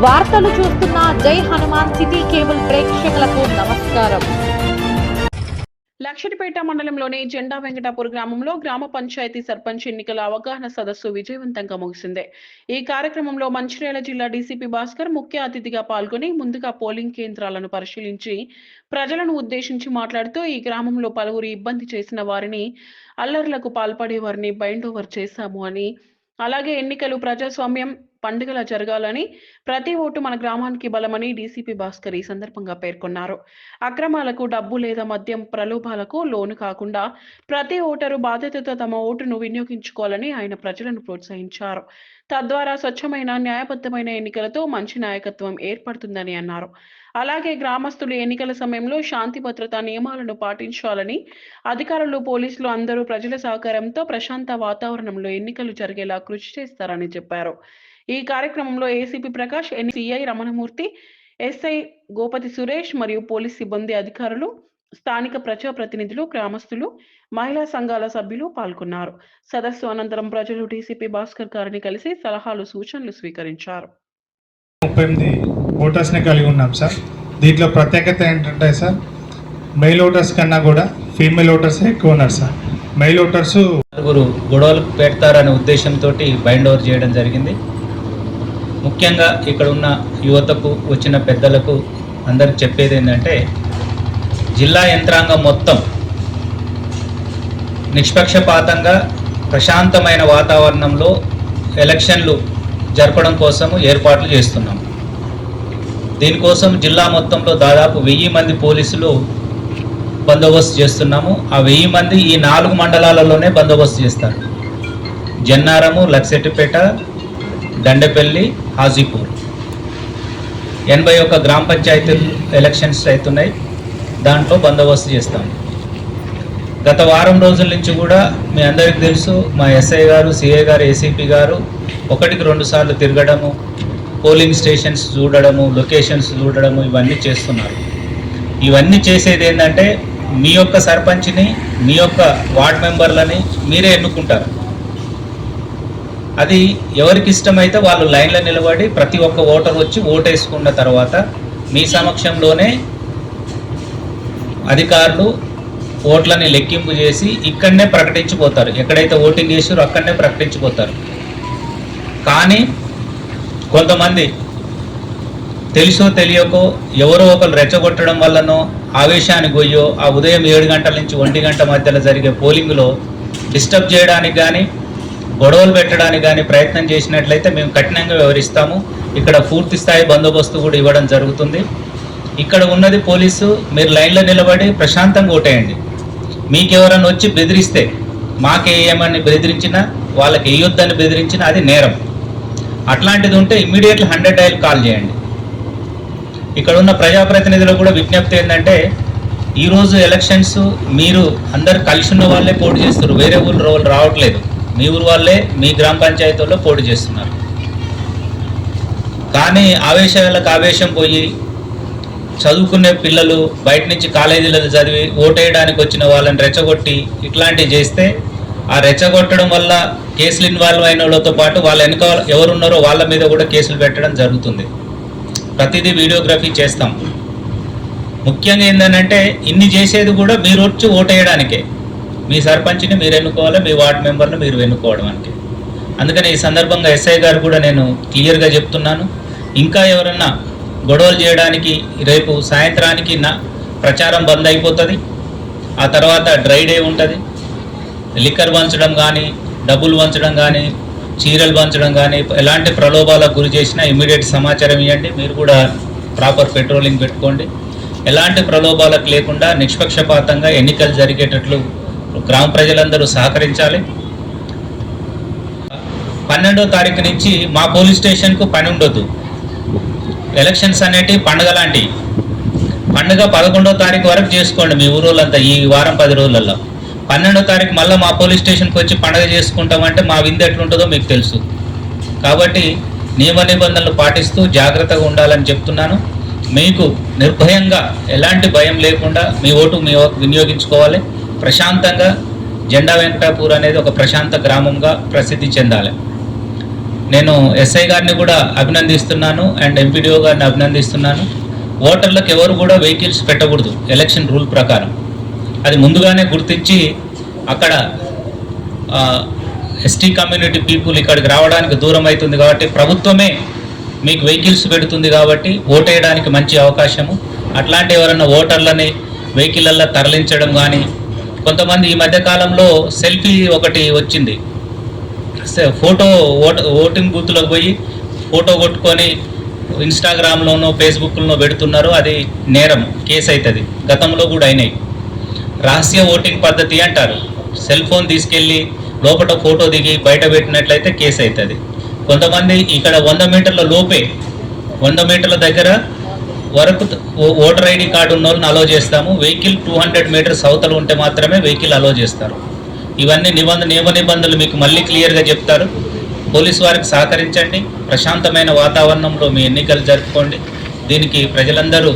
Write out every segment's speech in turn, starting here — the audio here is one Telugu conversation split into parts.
వార్తలు చూస్తున్న జై హనుమాన్ సిటీ కేబుల్ ప్రేక్షకులకు నమస్కారం. లక్షటిపేట మండలంలోని జెండా వెంకటాపూర్ గ్రామంలో గ్రామ పంచాయతీ సర్పంచ్ ఎన్నికల అవగాహన సదస్సు విజయవంతంగా ముగిసింది. ఈ కార్యక్రమంలో మంచిర్యాల జిల్లా డీసీపీ భాస్కర్ ముఖ్య అతిథిగా పాల్గొని ముందుగా పోలింగ్ కేంద్రాలను పరిశీలించి ప్రజలను ఉద్దేశించి మాట్లాడుతూ ఈ గ్రామంలో పలువురు ఇబ్బంది చేసిన వారిని, అల్లర్లకు పాల్పడే వారిని బైండ్ ఓవర్ చేశాము అని, అలాగే ఎన్నికలు ప్రజాస్వామ్యం పండుగలా జరగాలని, ప్రతి ఓటు మన గ్రామానికి బలమని డీసీపీ భాస్కర్ ఈ సందర్భంగా పేర్కొన్నారు. అక్రమాలకు, డబ్బు లేదా మద్యం ప్రలోభాలకు లోను కాకుండా ప్రతి ఓటరు బాధ్యతతో తమ ఓటును వినియోగించుకోవాలని ఆయన ప్రజలను ప్రోత్సహించారు. తద్వారా స్వచ్ఛమైన, న్యాయబద్ధమైన ఎన్నికలతో మంచి నాయకత్వం ఏర్పడుతుందని అన్నారు. అలాగే గ్రామస్తులు ఎన్నికల సమయంలో శాంతి భద్రతా నియమాలను పాటించాలని, అధికారులు, పోలీసులు అందరూ ప్రజల సహకారంతో ప్రశాంత వాతావరణంలో ఎన్నికలు జరిగేలా కృషి చేస్తారని చెప్పారు. ఈ కార్యక్రమంలో ACP Prakash, CI Ramanamurthy, SI Gopathi Suresh మరియు పోలీస్ సిబ్బంది, అధికారులు, స్థానిక ప్రజాప్రతినిధులు, గ్రామస్తులు, మహిళా సంఘాల సభ్యులు పాల్గొన్నారు. సదస్సు అనంతరం ప్రజలు డీసీపీ భాస్కర్ గారిని కలిసి సలహాలు, సూచనలు స్వీకరించారు. 38 ఓటర్స్ని కలిగి ఉన్నాం సార్. దీంట్లో ప్రత్యేకత ఏంటంటే సార్, మెయిల్ ఓటర్స్ కన్నా కూడా ఫీమేల్ ఓటర్స్ ఎక్కువ ఉన్నారు సార్. మెయిల్ ఓటర్స్ గొడవలు పెడతారనే ఉద్దేశంతో బైండ్ ఓవర్ చేయడం జరిగింది. ముఖ్యంగా ఇక్కడ ఉన్న యువతకు, వచ్చిన పెద్దలకు అందరికి చెప్పేది ఏంటంటే, జిల్లా యంత్రాంగం మొత్తం నిష్పక్షపాతంగా ప్రశాంతమైన వాతావరణంలో ఎలక్షన్లు జరపడం కోసము ఏర్పాట్లు చేస్తున్నాం. దీనికోసం జిల్లా మొత్తంలో దాదాపు 1000 మంది పోలీసులు బందోబస్తు చేస్తున్నాము. ఆ 1000 మంది ఈ 4 మండలాలలోనే బందోబస్తు చేస్తారు. జన్నారము, లక్సెట్టిపేట, దండపల్లి, హాజీపూర్. 81 గ్రామ పంచాయతీలు ఎలక్షన్స్ అవుతున్నాయి. దాంట్లో బందోబస్తు చేస్తాము. గత వారం రోజుల నుంచి కూడా మీ అందరికీ తెలుసు, మా ఎస్ఐ గారు, సిఐ గారు, ఏసీపీ గారు 1కి 2 సార్లు తిరగడము, పోలింగ్ స్టేషన్స్ చూడడము, లొకేషన్స్ చూడడము, ఇవన్నీ చేస్తున్నారు. ఇవన్నీ చేసేది ఏంటంటే, మీ యొక్క సర్పంచ్ని, మీ యొక్క వార్డ్ మెంబర్లని మీరే ఎన్నుకుంటారు. అది ఎవరికి ఇష్టమైతే వాళ్ళు లైన్లో నిలబడి ప్రతి ఒక్క ఓటర్ వచ్చి ఓటేసుకున్న తర్వాత మీ సమక్షంలోనే అధికారులు ఓట్లని లెక్కింపు చేసి ఇక్కడనే ప్రకటించిపోతారు. ఎక్కడైతే ఓటింగ్ చేసారో అక్కడనే ప్రకటించిపోతారు. కానీ కొంతమంది తెలుసో తెలియకో ఎవరో ఒకరు రెచ్చగొట్టడం వల్లనో, ఆవేశానికి పోయో, ఆ ఉదయం 7 గంటల నుంచి 1 గంట మధ్యలో జరిగే పోలింగ్లో డిస్టర్బ్ చేయడానికి కానీ, గొడవలు పెట్టడానికి కానీ ప్రయత్నం చేసినట్లయితే మేము కఠినంగా వ్యవహరిస్తాము. ఇక్కడ పూర్తి స్థాయి బందోబస్తు కూడా ఇవ్వడం జరుగుతుంది. ఇక్కడ ఉన్నది పోలీసు, మీరు లైన్లో నిలబడి ప్రశాంతంగా ఓటేయండి. మీకు ఎవరైనా వచ్చి బెదిరిస్తే, మాకేయమని బెదిరించినా, వాళ్ళకి వేయొద్దని బెదిరించినా అది నేరం. అట్లాంటిది ఉంటే ఇమ్మీడియట్లీ 100 డయల్ కాల్ చేయండి. ఇక్కడ ఉన్న ప్రజాప్రతినిధులకు కూడా విజ్ఞప్తి ఏంటంటే, ఈరోజు ఎలక్షన్స్ మీరు అందరు కలిసి ఉన్న వాళ్ళే పోటీ చేస్తారు. వేరే ఊరు రోజులు రావట్లేదు. మీ ఊరు వాళ్ళే మీ గ్రామ పంచాయతీల్లో పోటీ చేస్తున్నారు. కానీ ఆవేశాలకు ఆవేశం పోయి చదువుకునే పిల్లలు బయట నుంచి కాలేజీలలో చదివి ఓటేయడానికి వచ్చిన వాళ్ళని రెచ్చగొట్టి ఇట్లాంటివి చేస్తే, ఆ రెచ్చగొట్టడం వల్ల కేసులు ఇన్వాల్వ్ అయిన వాళ్ళతో పాటు వాళ్ళ వెనుక ఎవరున్నారో వాళ్ళ మీద కూడా కేసులు పెట్టడం జరుగుతుంది. ప్రతిదీ వీడియోగ్రఫీ చేస్తాం. ముఖ్యంగా ఏంటంటే, ఇన్ని చేసేది కూడా మీరు వచ్చి ఓటేయడానికే. మీ సర్పంచ్ని మీరు ఎన్నుకోవాలి, మీ వార్డు మెంబర్ని మీరు ఎన్నుకోవడానికి. అందుకని ఈ సందర్భంగా ఎస్ఐ గారు కూడా నేను క్లియర్గా చెప్తున్నాను, ఇంకా ఎవరన్నా గొడవలు చేయడానికి రేపు సాయంత్రానికి ప్రచారం బంద్ అయిపోతుంది. ఆ తర్వాత డ్రై డే ఉంటుంది. లిక్కర్ పంచడం కానీ, డబ్బులు పంచడం కానీ, చీరలు పంచడం కానీ, ఎలాంటి ప్రలోభాలకు గురి చేసినా ఇమీడియట్ సమాచారం ఇవ్వండి. మీరు కూడా ప్రాపర్ పెట్రోలింగ్ పెట్టుకోండి. ఎలాంటి ప్రలోభాలకు లేకుండా నిష్పక్షపాతంగా ఎన్నికలు జరిగేటట్లు గ్రామ ప్రజలందరూ సహకరించాలి. 12వ తారీఖు నుంచి మా పోలీస్ స్టేషన్కు పని ఉండొద్దు. ఎలక్షన్స్ అనేటివి పండుగ లాంటివి. పండుగ 11వ తారీఖు వరకు చేసుకోండి మీ ఊరోళ్ళంతా, ఈ వారం 10 రోజులలో. 12వ తారీఖు మళ్ళీ మా పోలీస్ స్టేషన్కి వచ్చి పండుగ చేసుకుంటామంటే మా విందు ఎట్లుంటుందో మీకు తెలుసు. కాబట్టి నియమ నిబంధనలు పాటిస్తూ జాగ్రత్తగా ఉండాలని చెప్తున్నాను. మీకు నిర్భయంగా ఎలాంటి భయం లేకుండా మీ ఓటు వినియోగించుకోవాలి. ప్రశాంతంగా జెండా వెంకటాపూర్ అనేది ఒక ప్రశాంత గ్రామంగా ప్రసిద్ధి చెందాలి. నేను ఎస్ఐ గారిని కూడా అభినందిస్తున్నాను అండ్ ఎంపీడీఓ గారిని అభినందిస్తున్నాను. ఓటర్లకు ఎవరు కూడా వెహికల్స్ పెట్టకూడదు ఎలక్షన్ రూల్ ప్రకారం. అది ముందుగానే గుర్తించి అక్కడ ఎస్టీ కమ్యూనిటీ పీపుల్ ఇక్కడికి రావడానికి దూరం అవుతుంది కాబట్టి ప్రభుత్వమే మీకు వెహికల్స్ పెడుతుంది కాబట్టి ఓటేయడానికి మంచి అవకాశము. అట్లాంటి ఎవరైనా ఓటర్లని వెహికల్లల్లో తరలించడం కానీ, కొంతమంది ఈ మధ్యకాలంలో సెల్ఫీ ఒకటి వచ్చింది, ఓటింగ్ బూత్లోకి పోయి ఫోటో కొట్టుకొని ఇన్స్టాగ్రామ్లోనో ఫేస్బుక్లోనో పెడుతున్నారు. అది నేరం, కేసు అవుతుంది. గతంలో కూడా అయినాయి. రహస్య ఓటింగ్ పద్ధతి అంటారు. సెల్ ఫోన్ తీసుకెళ్ళి లోపల ఫోటో దిగి బయట పెట్టినట్లయితే కేసు అవుతుంది. కొంతమంది ఇక్కడ 100 మీటర్ల లోపే, 100 మీటర్ల దగ్గర వరకు ఓటర్ ఐడి కార్డు ఉన్న వాళ్ళని అలో చేస్తాము. వెహికల్ 200 మీటర్స్ అవతల ఉంటే మాత్రమే వెహికల్ అలో చేస్తారు. ఇవన్నీ నియమ నిబంధనలు మీకు మళ్ళీ క్లియర్గా చెప్తారు. పోలీసు వారికి సహకరించండి. ప్రశాంతమైన వాతావరణంలో మీ ఎన్నికలు జరుపుకోండి. దీనికి ప్రజలందరూ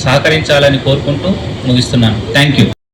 సహకరించాలని కోరుకుంటూ ముగిస్తున్నాను. Thank you.